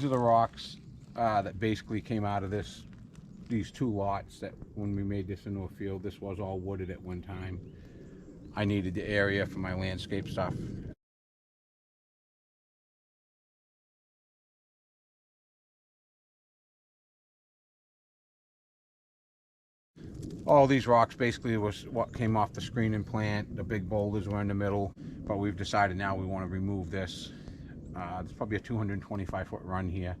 are the rocks that basically came out of these two lots that when we made this into a field. This was all wooded at one time. I needed the area for my landscape stuff. All these rocks basically was what came off the screening plant. The big boulders were in the middle, but we've decided now we want to remove this. There's probably a 225-foot run here.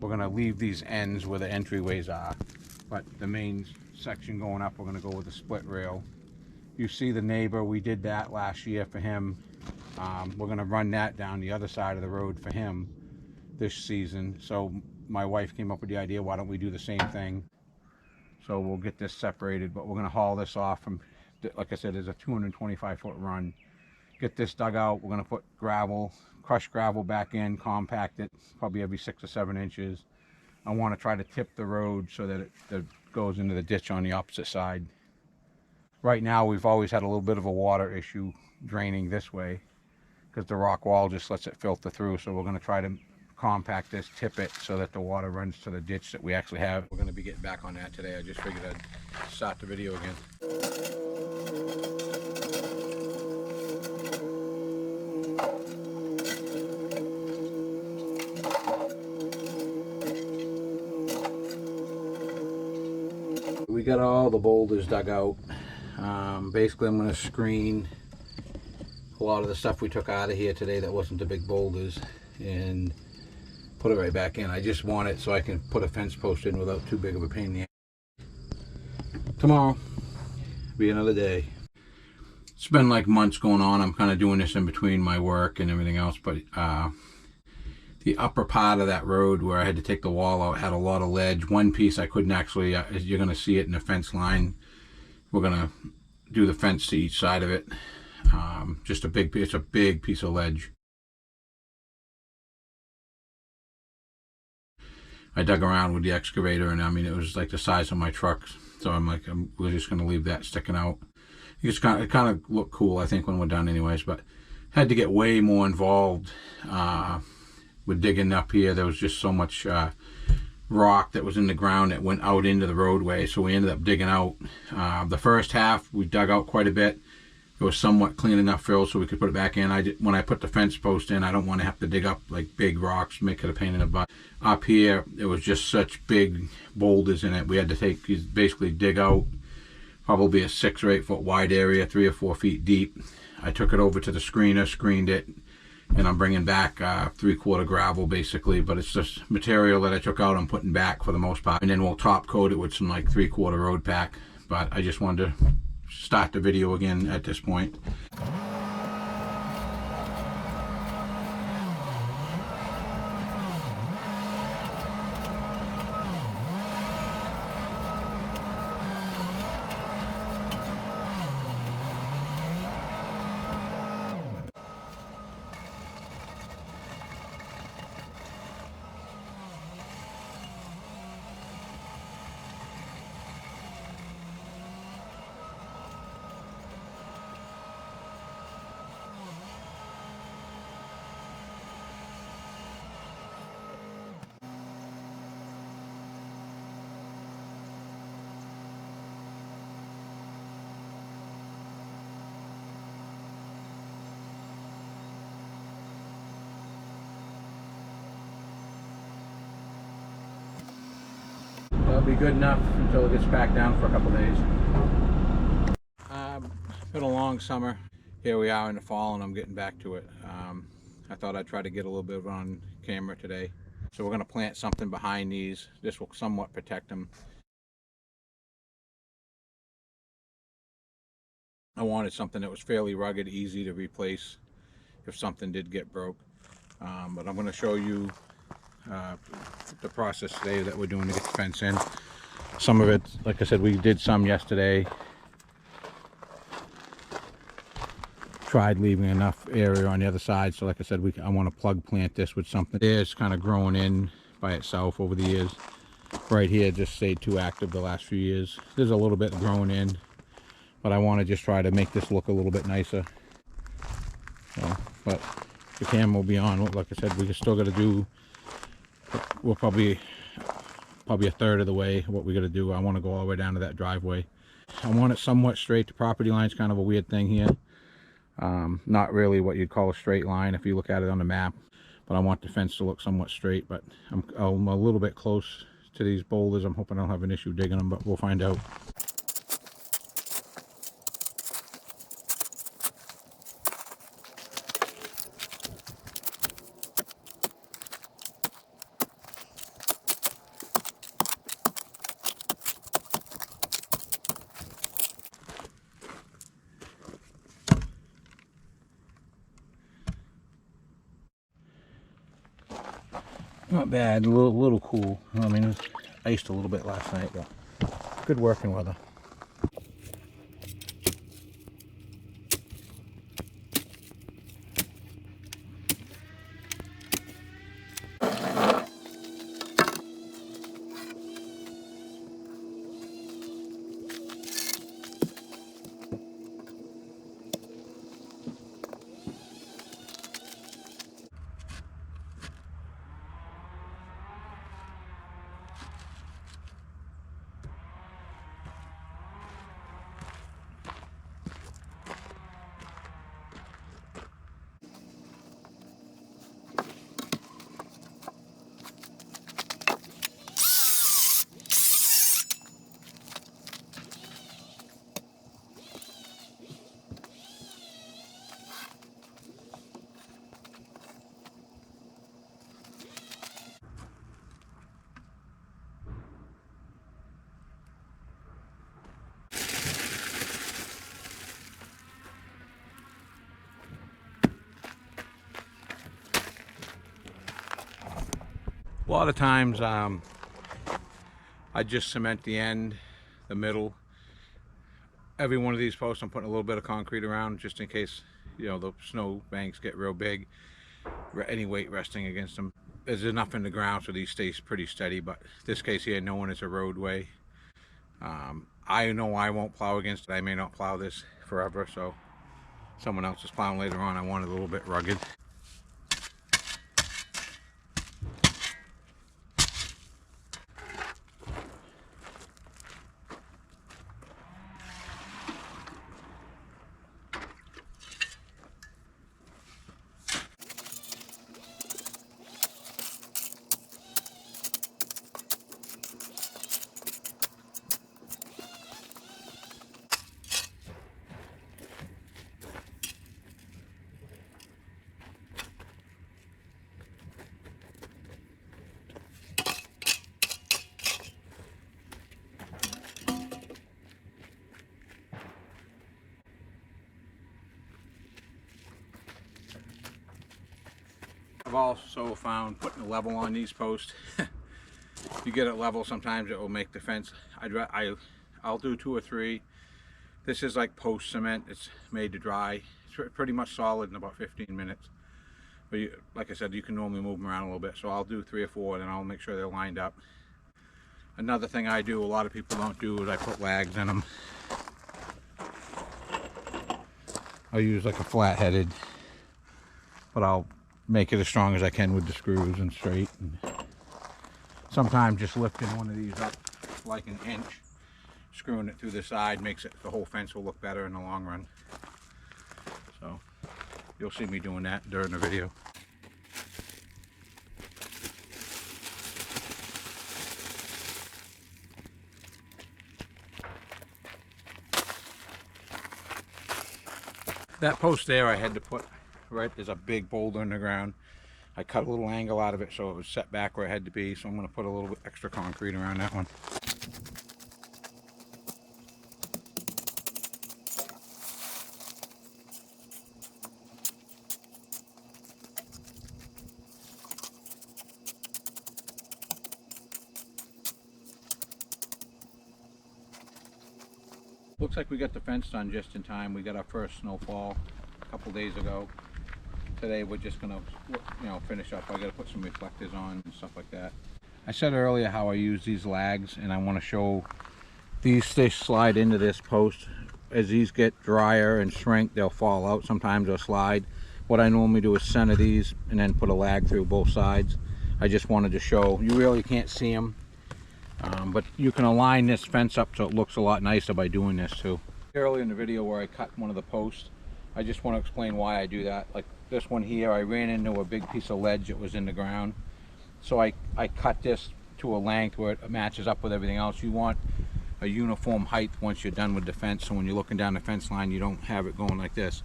We're going to leave these ends where the entryways are, but the main section going up, we're going to go with a split rail. You see the neighbor, we did that last year for him. We're going to run that down the other side of the road for him this season. So my wife came up with the idea, why don't we do the same thing? So we'll get this separated, but we're going to haul this off from, like I said, there's a 225-foot run. Get this dug out. We're going to put gravel, crushed gravel back in, compact it, probably every 6 or 7 inches. I want to try to tip the road so that it goes into the ditch on the opposite side. Right now, we've always had a little bit of a water issue draining this way because the rock wall just lets it filter through. So we're going to try to compact this, tip it so that the water runs to the ditch that we actually have. We're going to be getting back on that today. I just figured I'd start the video again. We got all the boulders dug out. Basically I'm going to screen a lot of the stuff we took out of here today that wasn't the big boulders and put it right back in. I just want it so I can put a fence post in without too big of a pain in the ass. Tomorrow be another day. It's been like months going on. I'm kind of doing this in between my work and everything else, but the upper part of that road where I had to take the wall out had a lot of ledge. One piece I couldn't actually, you're going to see it in the fence line. We're going to do the fence to each side of it. Just a big piece, it's a big piece of ledge. I dug around with the excavator and I mean it was like the size of my truck. So I'm like, we're just going to leave that sticking out. It kind of looked cool I think when we're done anyways, but had to get way more involved with digging up here. There was just so much rock that was in the ground that went out into the roadway, so we ended up digging out the first half. We dug out quite a bit. It was somewhat clean enough fill so we could put it back in. When I put the fence post in, I don't want to have to dig up like big rocks, make it a pain in the butt. Up here it was just such big boulders in it. We had to basically dig out probably a 6 or 8 foot wide area, 3 or 4 feet deep. I took it over to the screener, screened it, and I'm bringing back 3/4 gravel basically, but it's just material that I took out I'm putting back for the most part, and then we'll top coat it with some like 3/4 road pack. But I just wanted to start the video again at this point. That'll be good enough until it gets back down for a couple days. It's been a long summer. Here we are in the fall and I'm getting back to it. I thought I'd try to get a little bit on camera today. So we're going to plant something behind these. This will somewhat protect them. I wanted something that was fairly rugged, easy to replace if something did get broke. But I'm going to show you the process today that we're doing to get the fence in. Some of it, like I said, we did some yesterday. Tried leaving enough area on the other side, so like I said, I want to plug plant this with something. It's kind of growing in by itself over the years. Right here just stayed too active the last few years. There's a little bit growing in, but I want to just try to make this look a little bit nicer. So, but the camera will be on. Like I said, we still got to do we're probably a third of the way. What we got to do, I want to go all the way down to that driveway. I want it somewhat straight. The property line's kind of a weird thing here. Not really what you'd call a straight line if you look at it on the map, but I want the fence to look somewhat straight. But I'm a little bit close to these boulders. I'm hoping I don't have an issue digging them, but we'll find out. Not bad, a little cool. I mean, it was iced a little bit last night, but good working weather. A lot of times I just cement the end, the middle. Every one of these posts I'm putting a little bit of concrete around just in case, you know, the snow banks get real big, any weight resting against them. There's enough in the ground so these stay pretty steady, but this case here, knowing it's a roadway, I know I won't plow against it. I may not plow this forever, so someone else is plowing later on. I want it a little bit rugged. I've also found putting a level on these posts. If you get it level, sometimes it will make the fence. I'll do 2 or 3. This is like post cement. It's made to dry. It's pretty much solid in about 15 minutes. But like I said, you can normally move them around a little bit. So I'll do 3 or 4, and then I'll make sure they're lined up. Another thing I do, a lot of people don't do, is I put lags in them. I'll use like a flat-headed, but I'll make it as strong as I can with the screws and straight. And sometimes just lifting one of these up like an inch, screwing it through the side, makes it, the whole fence will look better in the long run. So you'll see me doing that during the video. That post there I had to put right, there's a big boulder in the ground. I cut a little angle out of it so it was set back where it had to be, so I'm going to put a little bit extra concrete around that one. Looks like we got the fence done just in time. We got our first snowfall a couple days ago. Today we're just gonna, you know, finish up. I gotta put some reflectors on and stuff like that. I said earlier how I use these lags, and I want to show these. They slide into this post. As these get drier and shrink, they'll fall out. Sometimes they'll slide. What I normally do is center these and then put a lag through both sides. I just wanted to show. You really can't see them, but you can align this fence up so it looks a lot nicer by doing this too. Earlier in the video where I cut one of the posts, I just want to explain why I do that. Like this one here, I ran into a big piece of ledge that was in the ground, so I cut this to a length where it matches up with everything else. You want a uniform height once you're done with the fence, so when you're looking down the fence line, you don't have it going like this.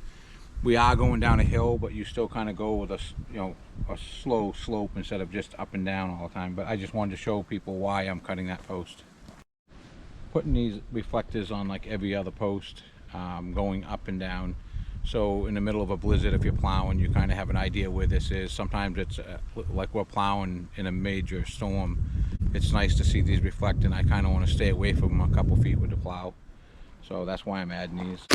We are going down a hill, but you still kind of go with a, you know, a slow slope instead of just up and down all the time. But I just wanted to show people why I'm cutting that post. Putting these reflectors on like every other post, going up and down. So in the middle of a blizzard, if you're plowing, you kind of have an idea where this is. Sometimes it's like we're plowing in a major storm. It's nice to see these reflecting. I kind of want to stay away from them a couple feet with the plow. So that's why I'm adding these.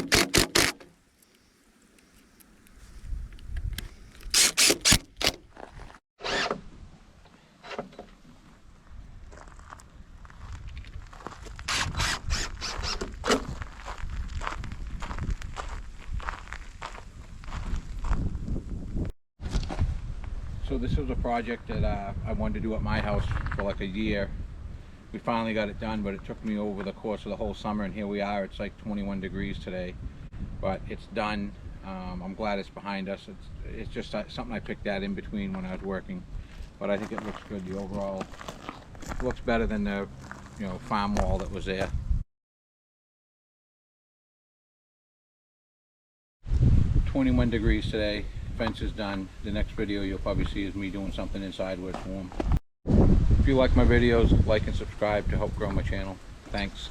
So this was a project that I wanted to do at my house for like a year. We finally got it done, but it took me over the course of the whole summer, and here we are. It's like 21 degrees today, but it's done. I'm glad it's behind us. It's just something I picked out in between when I was working, but I think it looks good. The overall looks better than the, you know, farm wall that was there. 21 degrees today. Fence is done. The next video you'll probably see is me doing something inside where it's warm. If you like my videos, like and subscribe to help grow my channel. Thanks.